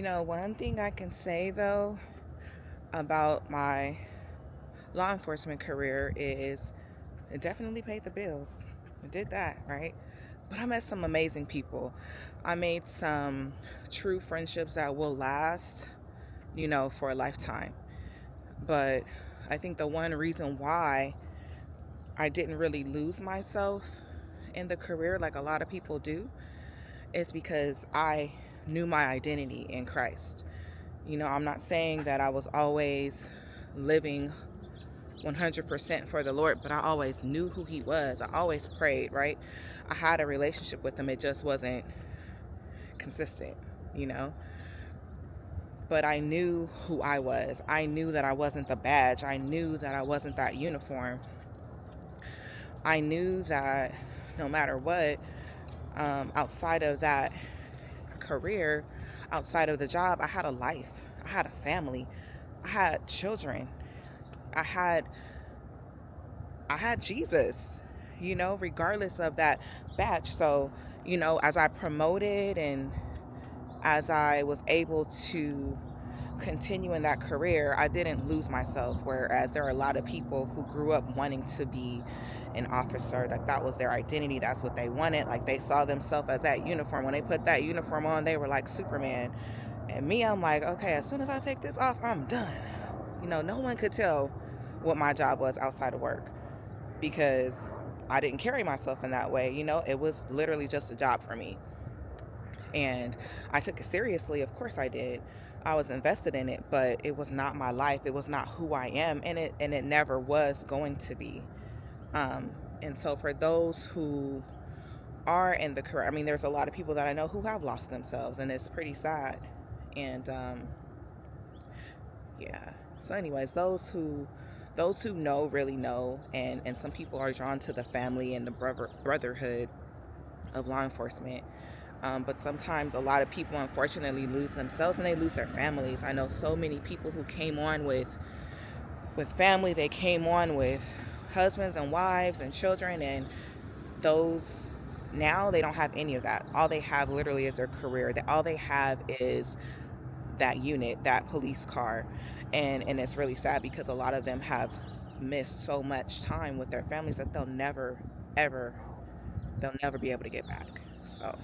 One thing I can say though about my law enforcement career is it definitely paid the bills. It did that, right? But I met some amazing people. I made some true friendships that will last, for a lifetime. But I think the one reason why I didn't really lose myself in the career like a lot of people do is because I knew my identity in Christ. I'm not saying that I was always living 100% for the Lord, but I always knew who He was. I always prayed, right? I had a relationship with Him, it just wasn't consistent, you know? But I knew who I was. I knew that I wasn't the badge. I knew that I wasn't that uniform. I knew that no matter what, outside of that career, outside of the job, I had a life. I had a family. I had children. I had Jesus, regardless of that batch. So, as I promoted and as I was able to continue in that career, I didn't lose myself. Whereas there are a lot of people who grew up wanting to be an officer, like that was their identity, that's what they wanted. Like they saw themselves as that uniform. When they put that uniform on, they were like Superman. And me, I'm like, okay, as soon as I take this off, I'm done. No one could tell what my job was outside of work because I didn't carry myself in that way. It was literally just a job for me. And I took it seriously. Of course I did. I was invested in it, but it was not my life. It was not who I am, and it never was going to be. And so for those who are in the career, I mean, there's a lot of people that I know who have lost themselves, and it's pretty sad. And yeah. So, anyways, those who know really know, and some people are drawn to the family and the brotherhood of law enforcement. But sometimes a lot of people unfortunately lose themselves and they lose their families. I know so many people who came on with family. They came on with husbands and wives and children, and those now they don't have any of that. All they have literally is their career. That all they have is that unit, that police car, and it's really sad because a lot of them have missed so much time with their families that they'll never be able to get back. So